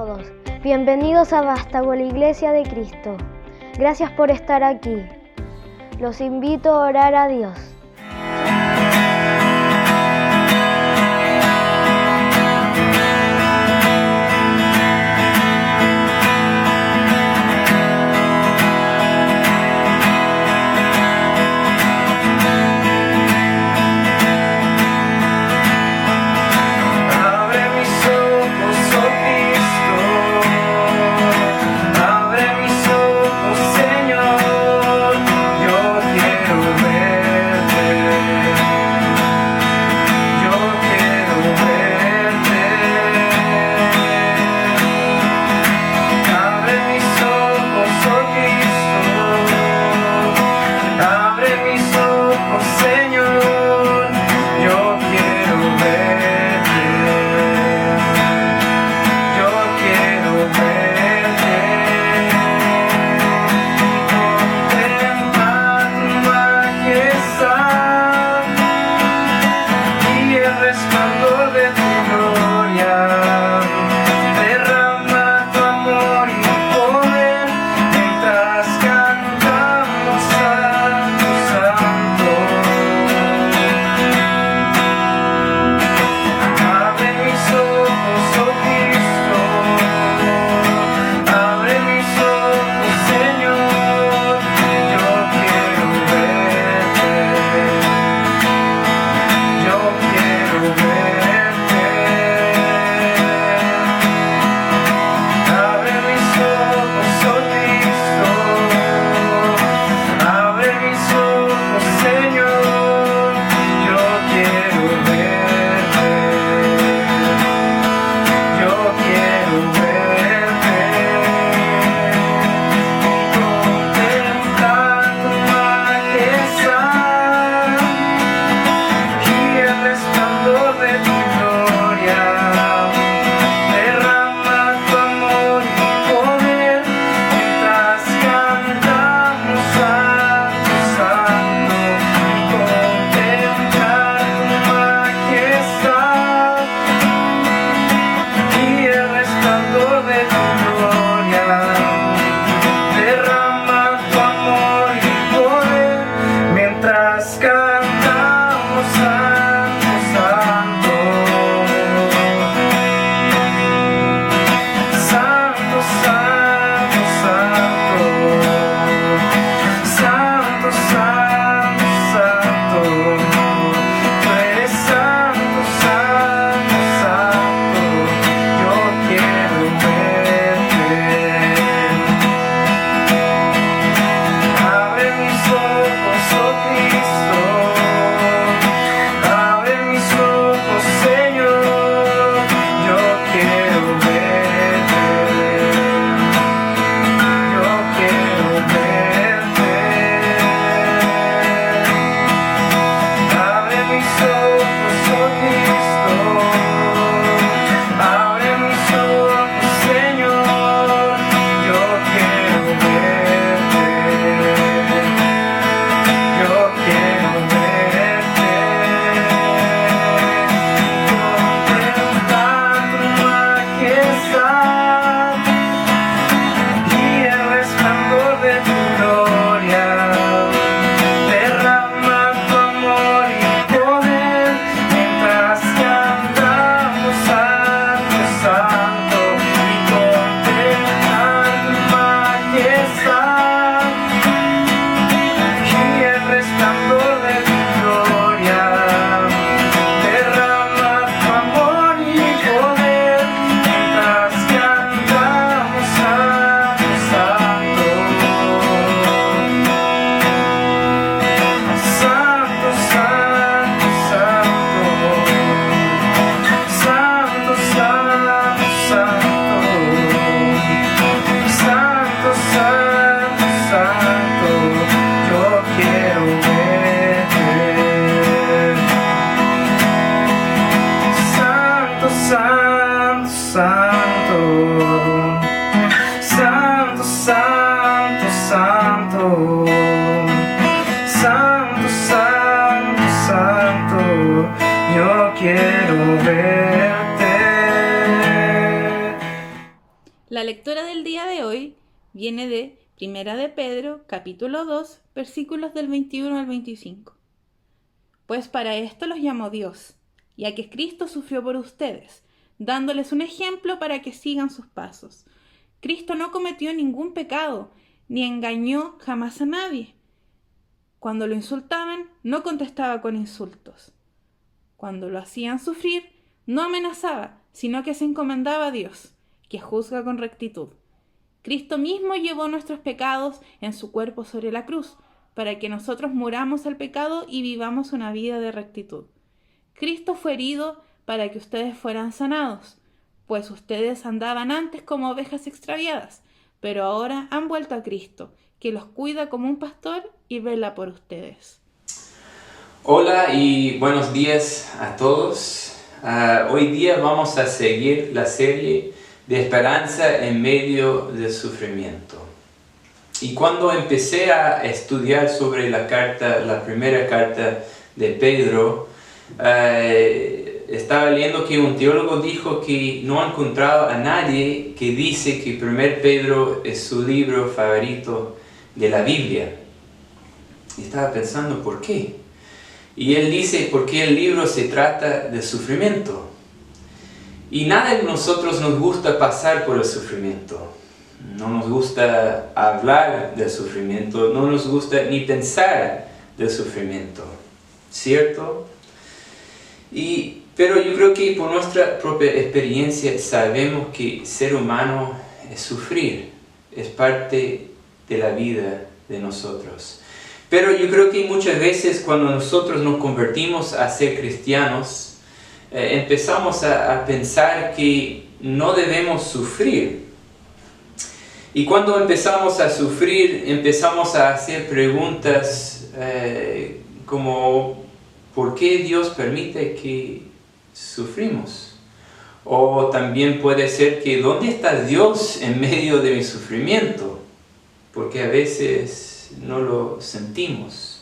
todos. Bienvenidos a Vástago, la Iglesia de Cristo. Gracias por estar aquí. Los invito a orar a Dios. lectura del día de hoy viene de Primera de Pedro, capítulo 2, versículos del 21 al 25. Pues para esto los llamó Dios, ya que Cristo sufrió por ustedes, dándoles un ejemplo para que sigan sus pasos. Cristo no cometió ningún pecado, ni engañó jamás a nadie. Cuando lo insultaban, no contestaba con insultos. Cuando lo hacían sufrir, no amenazaba, sino que se encomendaba a Dios, que juzga con rectitud. Cristo mismo llevó nuestros pecados en su cuerpo sobre la cruz, para que nosotros muramos al pecado y vivamos una vida de rectitud. Cristo fue herido para que ustedes fueran sanados, pues ustedes andaban antes como ovejas extraviadas, pero ahora han vuelto a Cristo, que los cuida como un pastor y vela por ustedes. Hola y buenos días a todos. Hoy día vamos a seguir la serie de esperanza en medio del sufrimiento. Y cuando empecé a estudiar sobre la primera carta de Pedro, estaba leyendo que un teólogo dijo que no ha encontrado a nadie que dice que 1 Pedro es su libro favorito de la Biblia. Y estaba pensando, ¿por qué? Y él dice, porque el libro se trata de sufrimiento. Y nada de nosotros nos gusta pasar por el sufrimiento. No nos gusta hablar del sufrimiento, no nos gusta ni pensar del sufrimiento, ¿cierto? Pero yo creo que por nuestra propia experiencia sabemos que ser humano es sufrir, es parte de la vida de nosotros. Pero yo creo que muchas veces cuando nosotros nos convertimos a ser cristianos, empezamos a pensar que no debemos sufrir. Y cuando empezamos a sufrir, empezamos a hacer preguntas como ¿por qué Dios permite que sufrimos? O también puede ser que ¿dónde está Dios en medio de mi sufrimiento? Porque a veces no lo sentimos.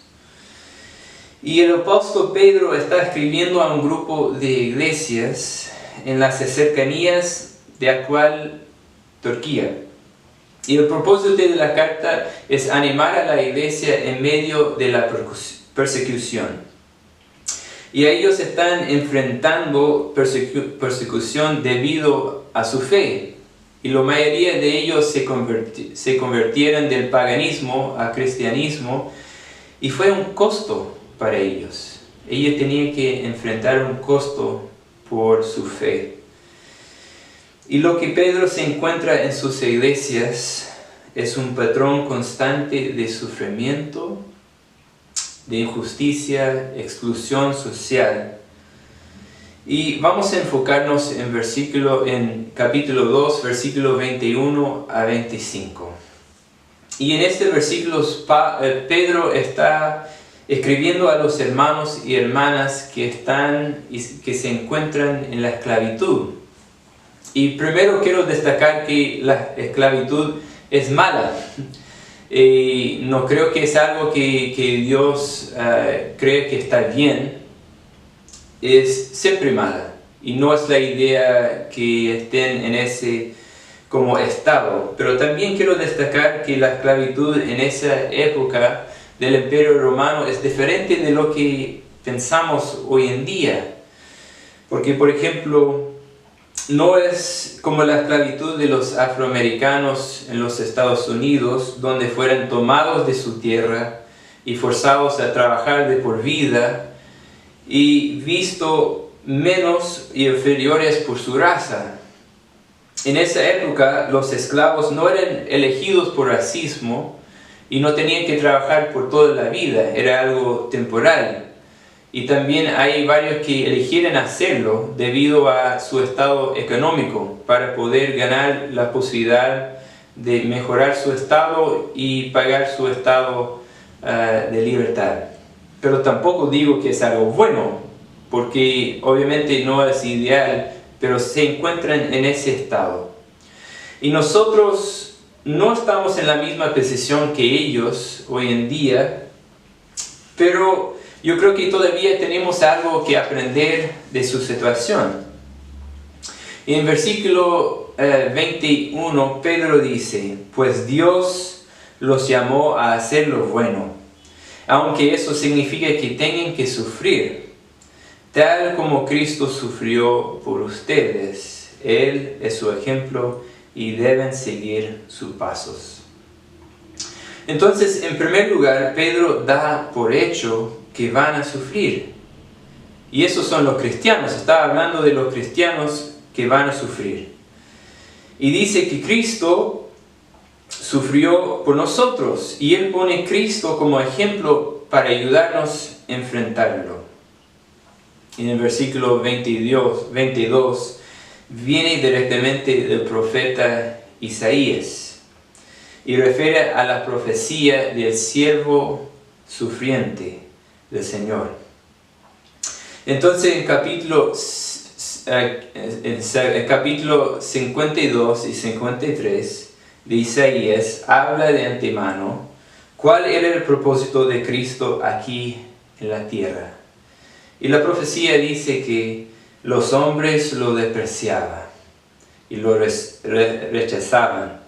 Y el apóstol Pedro está escribiendo a un grupo de iglesias en las cercanías de actual Turquía. Y el propósito de la carta es animar a la iglesia en medio de la persecución. Y ellos están enfrentando persecución debido a su fe. Y la mayoría de ellos se convirtieron del paganismo a cristianismo. Y fue un costo para ellos. Ellos tenían que enfrentar un costo por su fe. Y lo que Pedro se encuentra en sus iglesias es un patrón constante de sufrimiento, de injusticia, exclusión social. Y vamos a enfocarnos en capítulo 2, versículo 21 a 25. Y en este versículo Pedro está escribiendo a los hermanos y hermanas que se encuentran en la esclavitud. Y primero quiero destacar que la esclavitud es mala. No creo que es algo que Dios cree que está bien. Es siempre mala. Y no es la idea que estén en ese como estado. Pero también quiero destacar que la esclavitud en esa época del Imperio Romano es diferente de lo que pensamos hoy en día. Porque, por ejemplo, no es como la esclavitud de los afroamericanos en los Estados Unidos, donde fueron tomados de su tierra y forzados a trabajar de por vida y visto menos y inferiores por su raza. En esa época los esclavos no eran elegidos por racismo y no tenían que trabajar por toda la vida, era algo temporal. Y también hay varios que eligieron hacerlo debido a su estado económico para poder ganar la posibilidad de mejorar su estado y pagar su estado de libertad. Pero tampoco digo que es algo bueno, porque obviamente no es ideal, pero se encuentran en ese estado. Y nosotros no estamos en la misma posición que ellos hoy en día, pero yo creo que todavía tenemos algo que aprender de su situación. Y en versículo 21, Pedro dice, pues Dios los llamó a hacer lo bueno, aunque eso significa que tengan que sufrir, tal como Cristo sufrió por ustedes. Él es su ejemplo y deben seguir sus pasos. Entonces, en primer lugar, Pedro da por hecho que van a sufrir. Y esos son los cristianos. Está hablando de los cristianos que van a sufrir. Y dice que Cristo sufrió por nosotros. Y Él pone a Cristo como ejemplo para ayudarnos a enfrentarlo. Y en el versículo 22 viene directamente del profeta Isaías. Y refiere a la profecía del siervo sufriente del Señor. Entonces en capítulo 52 y 53 de Isaías habla de antemano cuál era el propósito de Cristo aquí en la tierra. Y la profecía dice que los hombres lo despreciaban y lo rechazaban.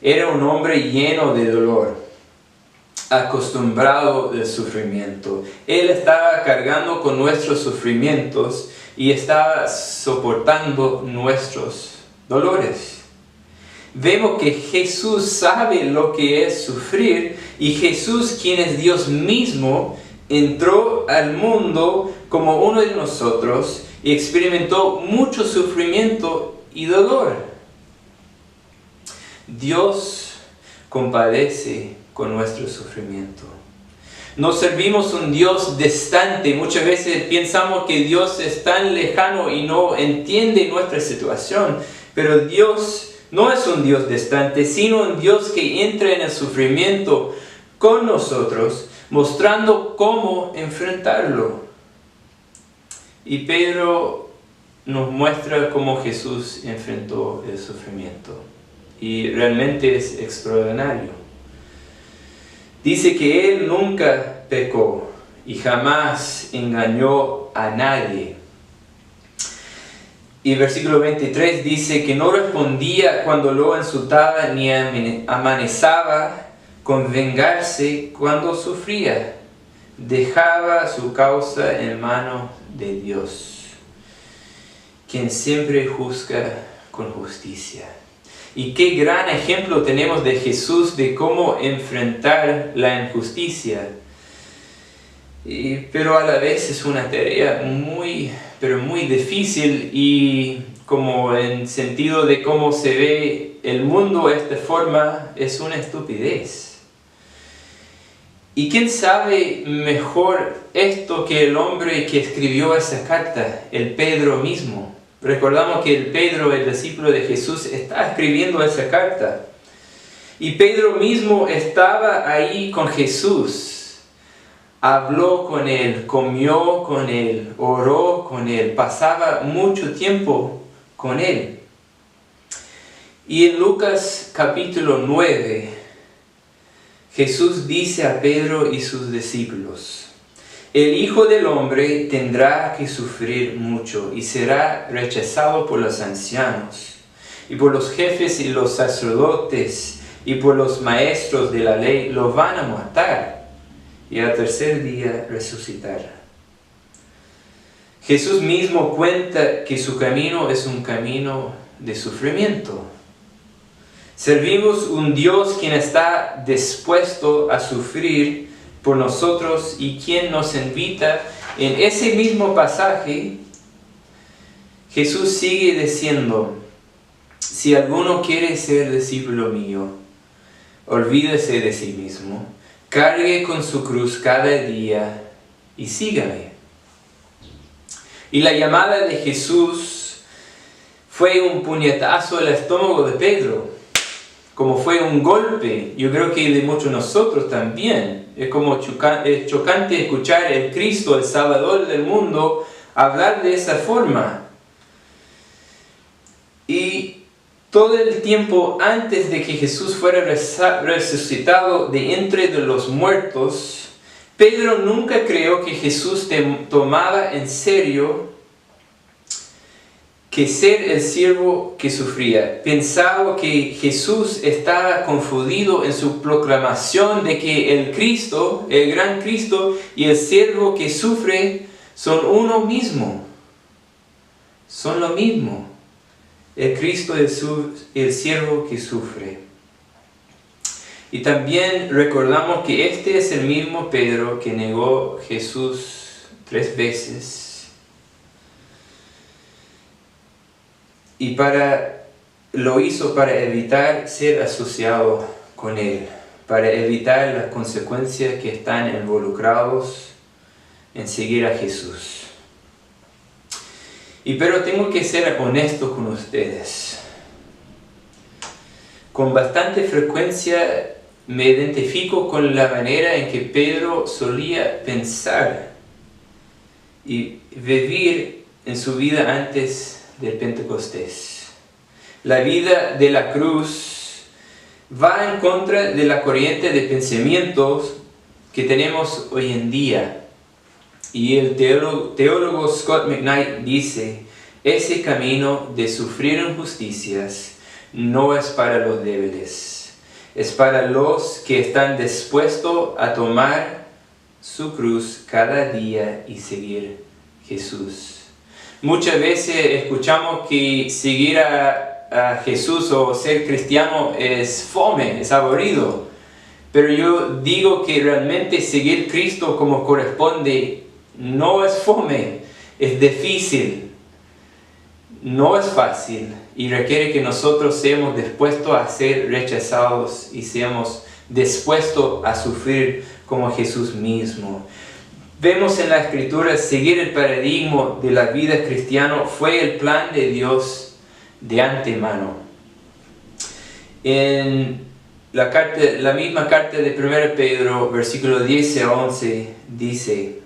Era un hombre lleno de dolor, acostumbrado al sufrimiento. Él estaba cargando con nuestros sufrimientos y estaba soportando nuestros dolores. Vemos que Jesús sabe lo que es sufrir, y Jesús, quien es Dios mismo, entró al mundo como uno de nosotros y experimentó mucho sufrimiento y dolor. Dios compadece con nuestro sufrimiento. No servimos un Dios distante. Muchas veces pensamos que Dios es tan lejano y no entiende nuestra situación. Pero Dios no es un Dios distante, sino un Dios que entra en el sufrimiento con nosotros, mostrando cómo enfrentarlo. Y Pedro nos muestra cómo Jesús enfrentó el sufrimiento. Y realmente es extraordinario. Dice que Él nunca pecó y jamás engañó a nadie. Y el versículo 23 dice que no respondía cuando lo insultaba ni amenazaba con vengarse cuando sufría. Dejaba su causa en manos de Dios, quien siempre juzga con justicia. Y qué gran ejemplo tenemos de Jesús de cómo enfrentar la injusticia. Pero a la vez es una tarea muy difícil, y como en sentido de cómo se ve el mundo de esta forma, es una estupidez. ¿Y quién sabe mejor esto que el hombre que escribió esa carta, el Pedro mismo? Recordamos que el Pedro, el discípulo de Jesús, está escribiendo esa carta. Y Pedro mismo estaba ahí con Jesús. Habló con Él, comió con Él, oró con Él, pasaba mucho tiempo con Él. Y en Lucas capítulo 9, Jesús dice a Pedro y sus discípulos: el Hijo del Hombre tendrá que sufrir mucho y será rechazado por los ancianos y por los jefes y los sacerdotes y por los maestros de la ley. Lo van a matar y al tercer día resucitará. Jesús mismo cuenta que su camino es un camino de sufrimiento. Servimos un Dios quien está dispuesto a sufrir por nosotros y quien nos invita. En ese mismo pasaje, Jesús sigue diciendo: si alguno quiere ser discípulo mío, olvídese de sí mismo, cargue con su cruz cada día y sígame. Y la llamada de Jesús fue un puñetazo al estómago de Pedro, como fue un golpe. Yo creo que de muchos de nosotros también. Es como chocante escuchar el Cristo, el Salvador del mundo, hablar de esa forma. Y todo el tiempo antes de que Jesús fuera resucitado de entre los muertos, Pedro nunca creyó que Jesús tomaba en serio que ser el siervo que sufría. Pensaba que Jesús estaba confundido en su proclamación de que el Cristo, el gran Cristo y el siervo que sufre son uno mismo. Son lo mismo. El Cristo y el siervo que sufre. Y también recordamos que este es el mismo Pedro que negó a Jesús 3 veces. Y lo hizo para evitar ser asociado con él, para evitar las consecuencias que están involucrados en seguir a Jesús. Pero tengo que ser honesto con ustedes. Con bastante frecuencia me identifico con la manera en que Pedro solía pensar y vivir en su vida antes del Pentecostés. La vida de la cruz va en contra de la corriente de pensamientos que tenemos hoy en día. Y el teólogo Scott McKnight dice: ese camino de sufrir injusticias no es para los débiles, es para los que están dispuestos a tomar su cruz cada día y seguir a Jesús. Muchas veces escuchamos que seguir a Jesús o ser cristiano es fome, es aburrido. Pero yo digo que realmente seguir a Cristo como corresponde no es fome, es difícil, no es fácil y requiere que nosotros seamos dispuestos a ser rechazados y seamos dispuestos a sufrir como Jesús mismo. Vemos en la Escritura seguir el paradigma de la vida cristiana fue el plan de Dios de antemano. En la misma carta de 1 Pedro, versículos 10 a 11, dice: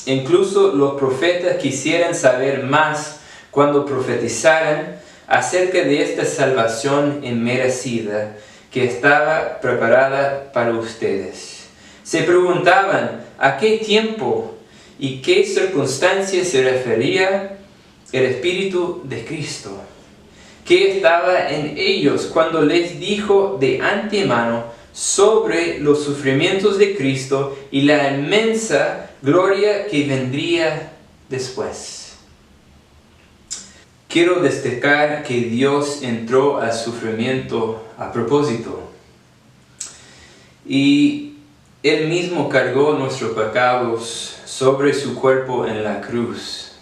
incluso los profetas quisieran saber más cuando profetizaran acerca de esta salvación inmerecida que estaba preparada para ustedes. Se preguntaban a qué tiempo y qué circunstancias se refería el Espíritu de Cristo, que estaba en ellos cuando les dijo de antemano sobre los sufrimientos de Cristo y la inmensa gloria que vendría después. Quiero destacar que Dios entró al sufrimiento a propósito. Y Él mismo cargó nuestros pecados sobre su cuerpo en la cruz.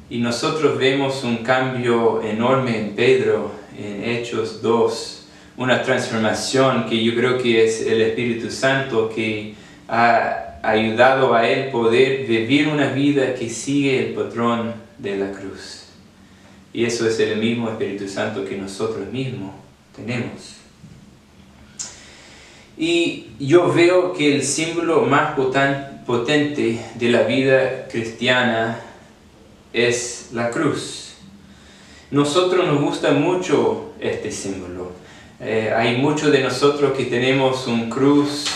Y nosotros vemos un cambio enorme en Pedro, en Hechos 2, una transformación que yo creo que es el Espíritu Santo que ha ayudado a él poder vivir una vida que sigue el patrón de la cruz. Y eso es el mismo Espíritu Santo que nosotros mismos tenemos. Y yo veo que el símbolo más potente de la vida cristiana es la cruz. Nosotros nos gusta mucho este símbolo. Hay muchos de nosotros que tenemos un cruz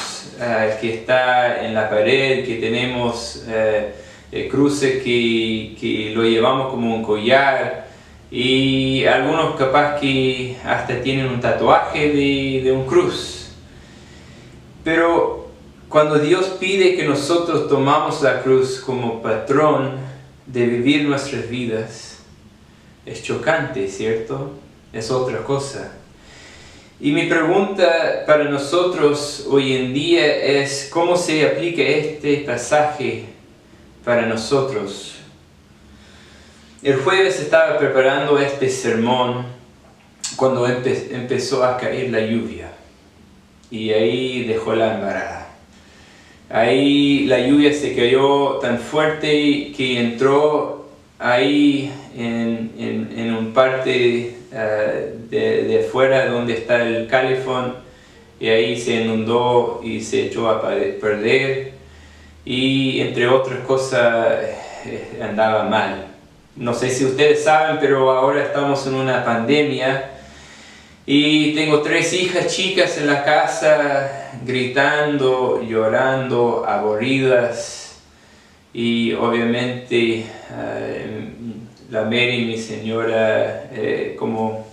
que está en la pared, que tenemos cruces que lo llevamos como un collar, y algunos capaz que hasta tienen un tatuaje de un cruz. Pero cuando Dios pide que nosotros tomamos la cruz como patrón de vivir nuestras vidas, es chocante, ¿cierto? Es otra cosa. Y mi pregunta para nosotros hoy en día es: ¿cómo se aplica este pasaje para nosotros? El jueves estaba preparando este sermón cuando empezó a caer la lluvia. Y ahí dejó la embarrada. Ahí la lluvia se cayó tan fuerte que entró ahí en un parte de afuera donde está el calefón, y ahí se inundó y se echó a perder, y entre otras cosas andaba mal. No sé si ustedes saben, pero ahora estamos en una pandemia. Y tengo 3 hijas chicas en la casa, gritando, llorando, aburridas. Y obviamente la Mary, mi señora, como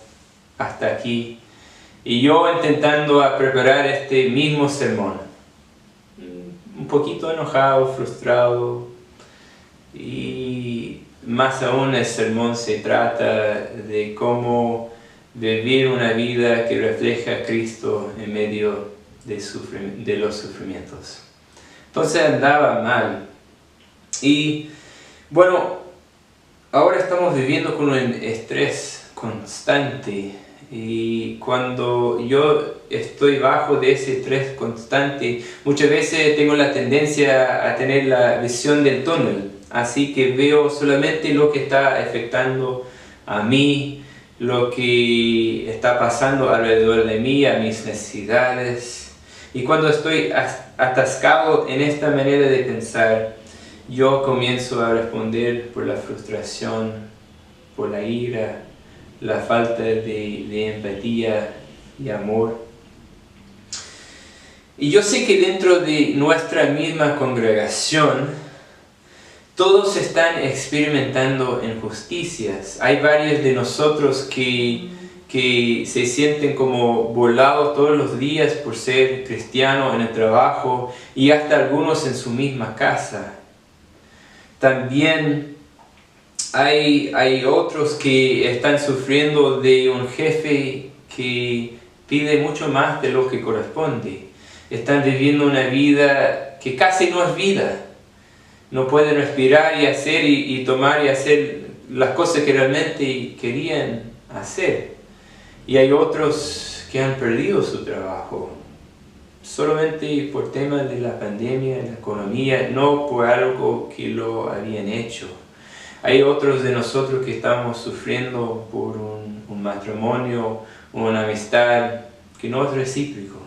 hasta aquí. Y yo intentando a preparar este mismo sermón. Un poquito enojado, frustrado. Y más aún el sermón se trata de cómo vivir una vida que refleja a Cristo en medio de los sufrimientos. Entonces andaba mal. Y bueno, ahora estamos viviendo con un estrés constante. Y cuando yo estoy bajo de ese estrés constante, muchas veces tengo la tendencia a tener la visión del túnel. Así que veo solamente lo que está afectando a mí, lo que está pasando alrededor de mí, a mis necesidades. Y cuando estoy atascado en esta manera de pensar, yo comienzo a responder por la frustración, por la ira, la falta de empatía y amor. Y yo sé que dentro de nuestra misma congregación, todos están experimentando injusticias. Hay varios de nosotros que se sienten como volados todos los días por ser cristianos en el trabajo y hasta algunos en su misma casa. También hay otros que están sufriendo de un jefe que pide mucho más de lo que corresponde. Están viviendo una vida que casi no es vida. No pueden respirar y hacer y tomar y hacer las cosas que realmente querían hacer. Y hay otros que han perdido su trabajo solamente por temas de la pandemia, la economía, no por algo que lo habían hecho. Hay otros de nosotros que estamos sufriendo por un matrimonio, una amistad que no es recíproco.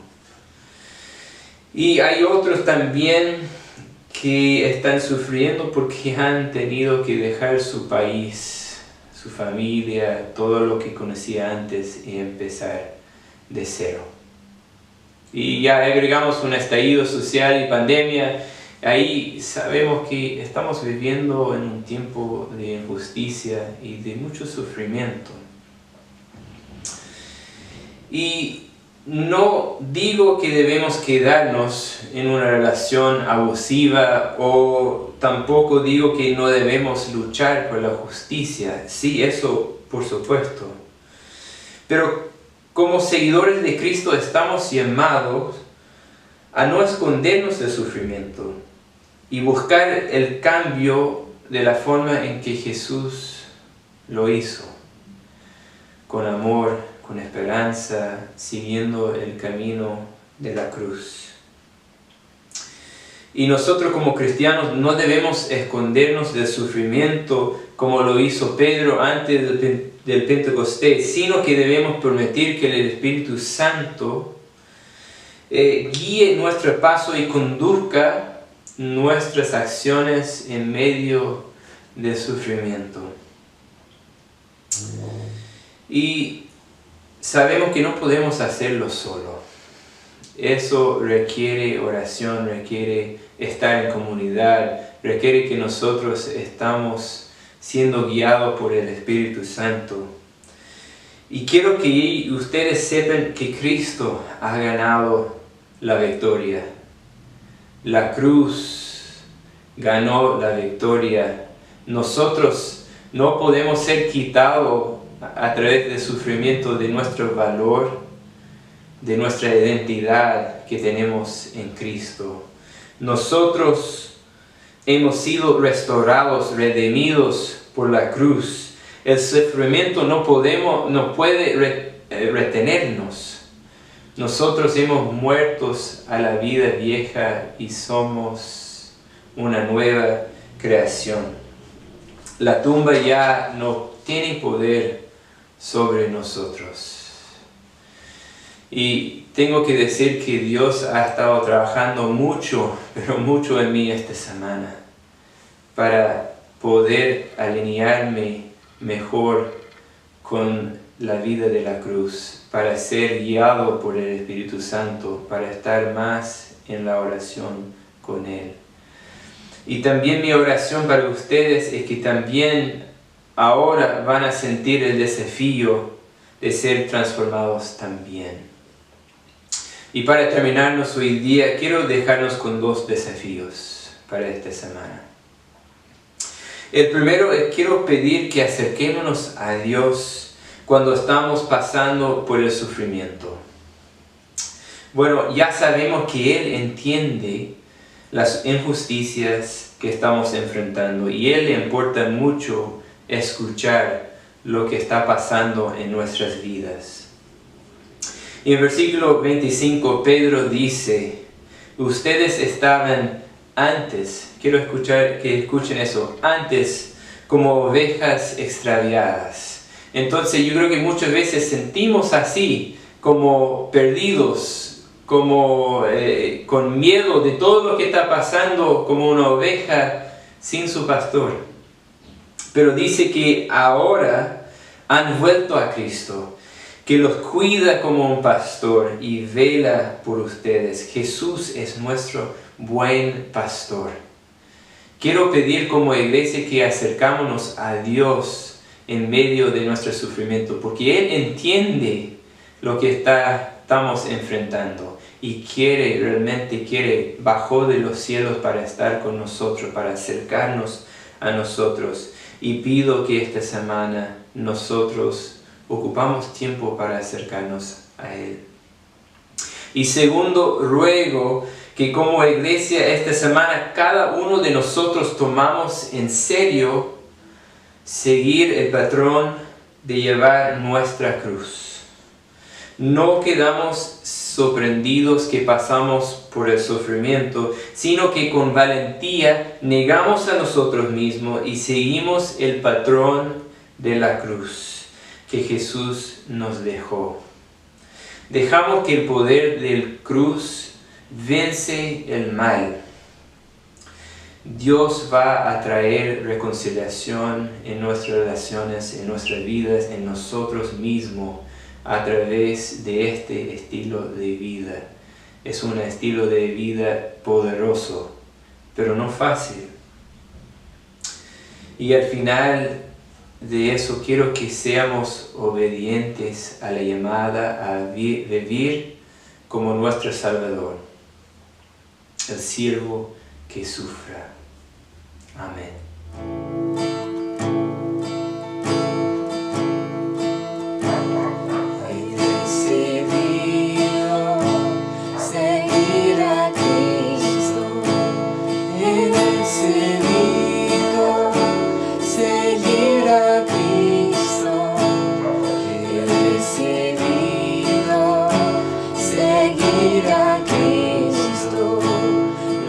Y hay otros también que están sufriendo porque han tenido que dejar su país, su familia, todo lo que conocía antes y empezar de cero. Y ya agregamos un estallido social y pandemia. Ahí sabemos que estamos viviendo en un tiempo de injusticia y de mucho sufrimiento. Y no digo que debemos quedarnos en una relación abusiva o tampoco digo que no debemos luchar por la justicia. Sí, eso por supuesto. Pero como seguidores de Cristo estamos llamados a no escondernos del sufrimiento y buscar el cambio de la forma en que Jesús lo hizo, con amor, con esperanza, siguiendo el camino de la cruz. Y nosotros como cristianos no debemos escondernos del sufrimiento como lo hizo Pedro antes del Pentecostés, sino que debemos permitir que el Espíritu Santo guíe nuestro paso y conduzca nuestras acciones en medio del sufrimiento. Y sabemos que no podemos hacerlo solo. Eso requiere oración, requiere estar en comunidad, requiere que nosotros estamos siendo guiados por el Espíritu Santo. Y quiero que ustedes sepan que Cristo ha ganado la victoria. La cruz ganó la victoria. Nosotros no podemos ser quitados a través del sufrimiento de nuestro valor, de nuestra identidad que tenemos en Cristo. Nosotros hemos sido restaurados, redimidos por la cruz. El sufrimiento no puede retenernos. Nosotros hemos muerto a la vida vieja y somos una nueva creación. La tumba ya no tiene poder sobre nosotros. Y tengo que decir que Dios ha estado trabajando mucho, pero mucho en mí esta semana para poder alinearme mejor con la vida de la cruz, para ser guiado por el Espíritu Santo, para estar más en la oración con Él. Y también mi oración para ustedes es que también ahora van a sentir el desafío de ser transformados también. Y para terminarnos hoy día, quiero dejarnos con 2 desafíos para esta semana. El primero es quiero pedir que acerquémonos a Dios cuando estamos pasando por el sufrimiento. Bueno, ya sabemos que Él entiende las injusticias que estamos enfrentando y Él le importa mucho escuchar lo que está pasando en nuestras vidas. Y en versículo 25 Pedro dice, ustedes estaban antes, quiero que escuchen eso, antes como ovejas extraviadas. Entonces yo creo que muchas veces sentimos así, como perdidos, como con miedo de todo lo que está pasando, como una oveja sin su pastor. Pero dice que ahora han vuelto a Cristo, que los cuida como un pastor y vela por ustedes. Jesús es nuestro buen pastor. Quiero pedir como iglesia que acercámonos a Dios en medio de nuestro sufrimiento, porque Él entiende lo que estamos enfrentando y realmente quiere, bajó de los cielos para estar con nosotros, para acercarnos a nosotros. Y pido que esta semana nosotros ocupamos tiempo para acercarnos a Él. Y segundo, ruego que como iglesia esta semana cada uno de nosotros tomamos en serio seguir el patrón de llevar nuestra cruz. No quedamos sorprendidos que pasamos por el sufrimiento, sino que con valentía negamos a nosotros mismos y seguimos el patrón de la cruz que Jesús nos dejó. Dejamos que el poder del cruz vence el mal. Dios va a traer reconciliación en nuestras relaciones, en nuestras vidas, en nosotros mismos, a través de este estilo de vida. Es un estilo de vida poderoso, pero no fácil. Y al final de eso quiero que seamos obedientes a la llamada a vivir como nuestro Salvador, el siervo que sufra. Amén.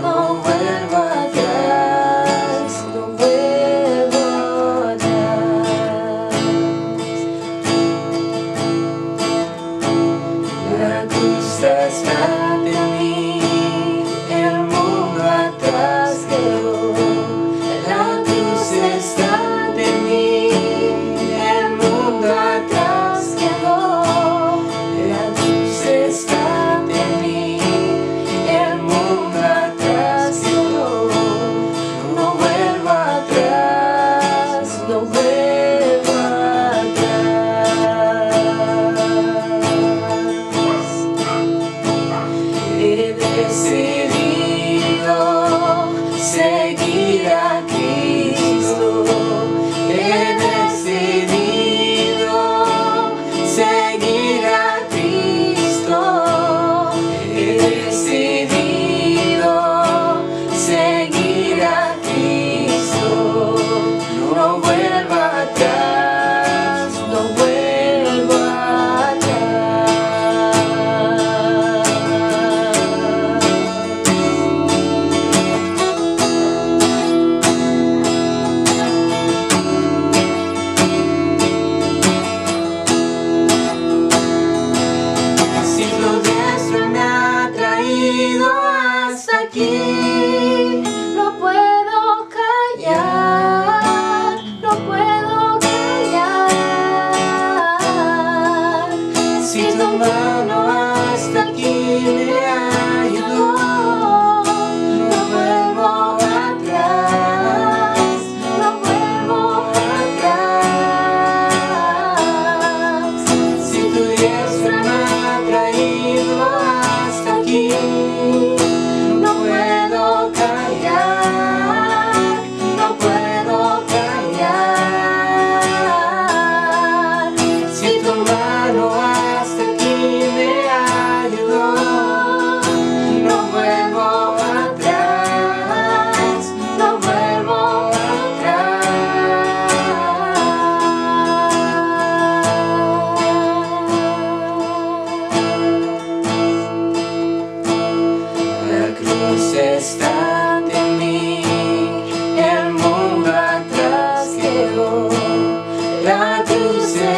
No vuelva atrás, no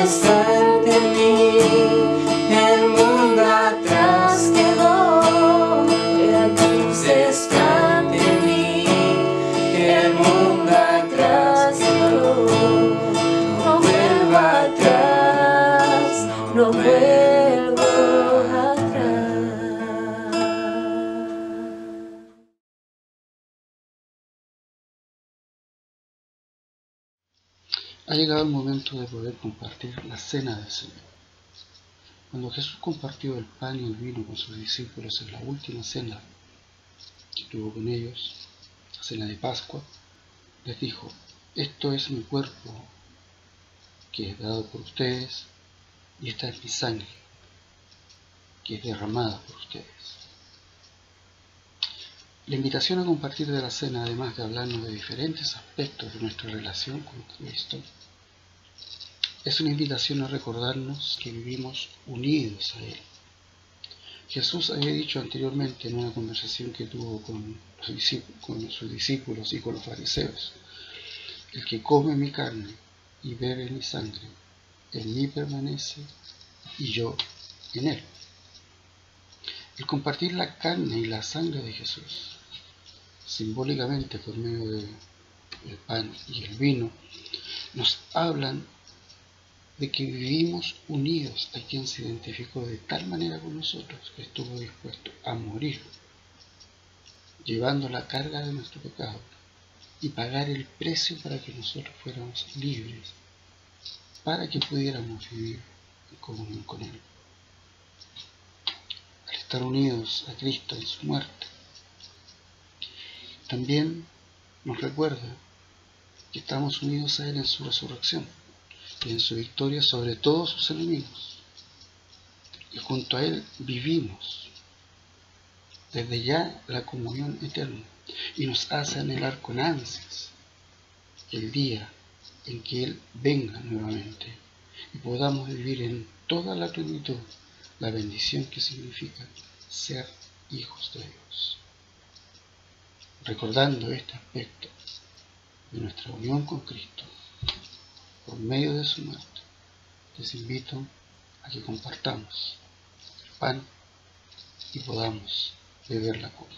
está ante mí, el mundo atrás quedó. La cruz está ante mí, el mundo atrás quedó. No vuelvo atrás, no vuelvo atrás. Ha llegado el momento de poder compartir la cena del Señor. Cuando Jesús compartió el pan y el vino con sus discípulos en la última cena que tuvo con ellos, la cena de Pascua, les dijo: esto es mi cuerpo que es dado por ustedes, y esta es mi sangre que es derramada por ustedes. La invitación a compartir de la cena, además de hablarnos de diferentes aspectos de nuestra relación con Cristo, es una invitación a recordarnos que vivimos unidos a Él. Jesús había dicho anteriormente en una conversación que tuvo con sus discípulos y con los fariseos: el que come mi carne y bebe mi sangre, en mí permanece y yo en él. El compartir la carne y la sangre de Jesús, simbólicamente por medio del pan y el vino, nos hablan de que vivimos unidos a quien se identificó de tal manera con nosotros que estuvo dispuesto a morir, llevando la carga de nuestro pecado y pagar el precio para que nosotros fuéramos libres, para que pudiéramos vivir en comunión con Él. Al estar unidos a Cristo en su muerte, también nos recuerda que estamos unidos a Él en su resurrección y en su victoria sobre todos sus enemigos. Y junto a Él vivimos desde ya la comunión eterna, y nos hace anhelar con ansias el día en que Él venga nuevamente y podamos vivir en toda la plenitud la bendición que significa ser hijos de Dios. Recordando este aspecto de nuestra unión con Cristo por medio de su muerte, les invito a que compartamos el pan y podamos beber la copa.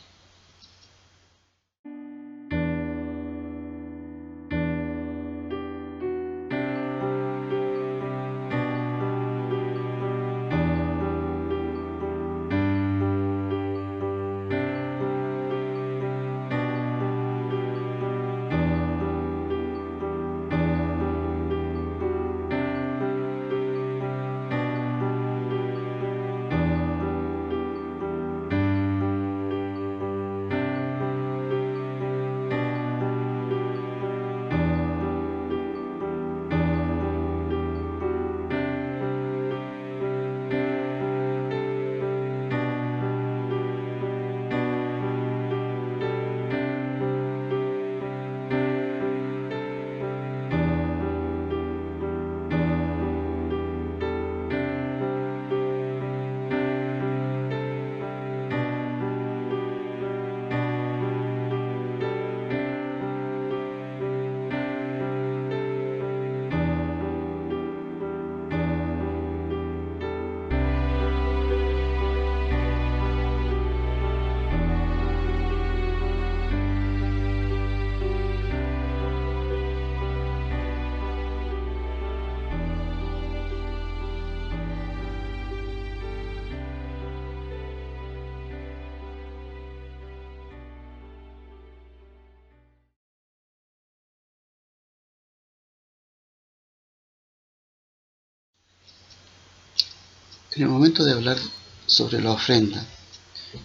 En el momento de hablar sobre la ofrenda,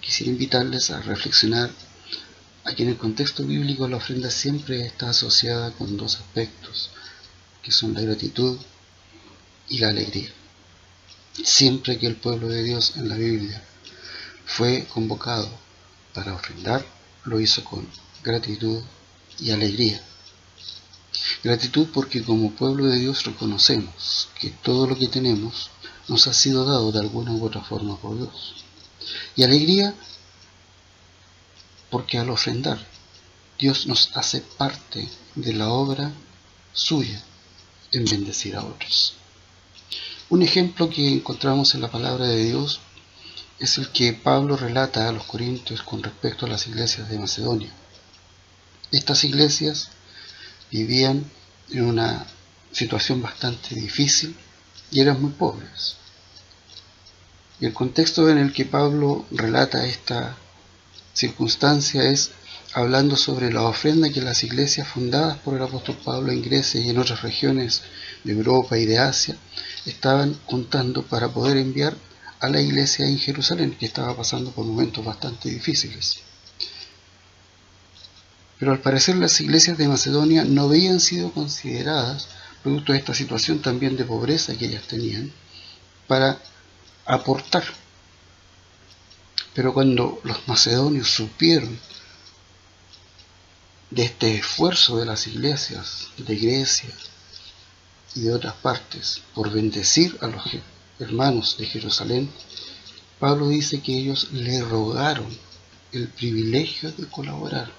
quisiera invitarles a reflexionar a que en el contexto bíblico la ofrenda siempre está asociada con dos aspectos, que son la gratitud y la alegría. Siempre que el pueblo de Dios en la Biblia fue convocado para ofrendar, lo hizo con gratitud y alegría. Gratitud porque como pueblo de Dios reconocemos que todo lo que tenemos nos ha sido dado de alguna u otra forma por Dios. Y alegría porque al ofrendar, Dios nos hace parte de la obra suya en bendecir a otros. Un ejemplo que encontramos en la palabra de Dios es el que Pablo relata a los corintios con respecto a las iglesias de Macedonia. Estas iglesias vivían en una situación bastante difícil y eran muy pobres. Y el contexto en el que Pablo relata esta circunstancia es hablando sobre la ofrenda que las iglesias fundadas por el apóstol Pablo en Grecia y en otras regiones de Europa y de Asia estaban contando para poder enviar a la iglesia en Jerusalén, que estaba pasando por momentos bastante difíciles. Pero al parecer las iglesias de Macedonia no habían sido consideradas, producto de esta situación también de pobreza que ellas tenían, para aportar. Pero cuando los macedonios supieron de este esfuerzo de las iglesias de Grecia y de otras partes por bendecir a los hermanos de Jerusalén, Pablo dice que ellos le rogaron el privilegio de colaborar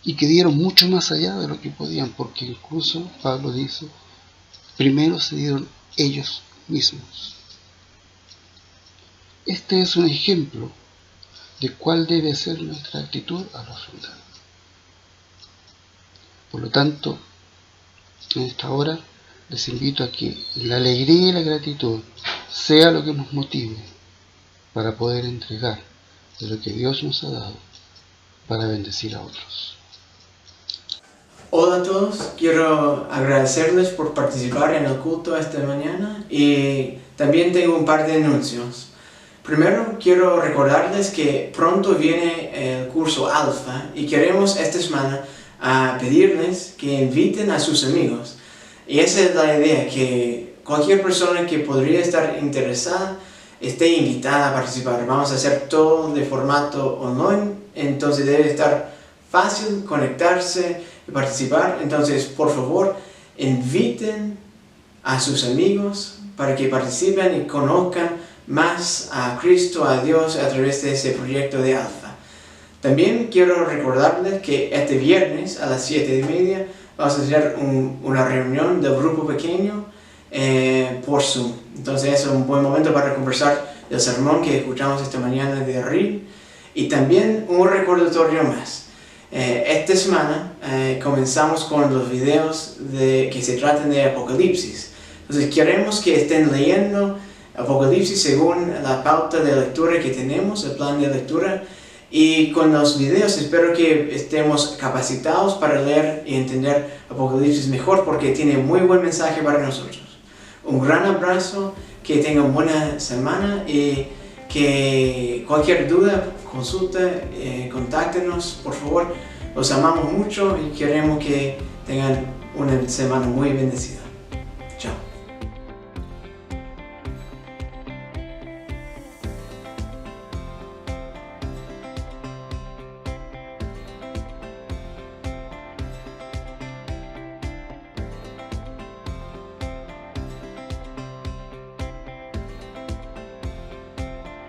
y que dieron mucho más allá de lo que podían, porque incluso Pablo dice, primero se dieron ellos mismos. Este es un ejemplo de cuál debe ser nuestra actitud al ofrendar. Por lo tanto, en esta hora les invito a que la alegría y la gratitud sea lo que nos motive para poder entregar de lo que Dios nos ha dado para bendecir a otros. Hola a todos, quiero agradecerles por participar en el culto esta mañana y también tengo un par de anuncios. Primero, quiero recordarles que pronto viene el curso Alfa y queremos esta semana pedirles que inviten a sus amigos. Y esa es la idea, que cualquier persona que podría estar interesada esté invitada a participar. Vamos a hacer todo de formato online, entonces debe estar fácil conectarse y participar. Entonces, por favor, inviten a sus amigos para que participen y conozcan más a Cristo, a Dios, a través de ese proyecto de Alfa. También quiero recordarles que este viernes a las 7:30 vamos a hacer una reunión del grupo pequeño por Zoom. Entonces es un buen momento para conversar del sermón que escuchamos esta mañana de Rick. Y también un recordatorio más. Esta semana comenzamos con los videos que se tratan de Apocalipsis. Entonces queremos que estén leyendo Apocalipsis según la pauta de lectura que tenemos, el plan de lectura. Y con los videos espero que estemos capacitados para leer y entender Apocalipsis mejor, porque tiene muy buen mensaje para nosotros. Un gran abrazo, que tengan buena semana y que cualquier duda, consulta, contáctenos por favor. Los amamos mucho y queremos que tengan una semana muy bendecida.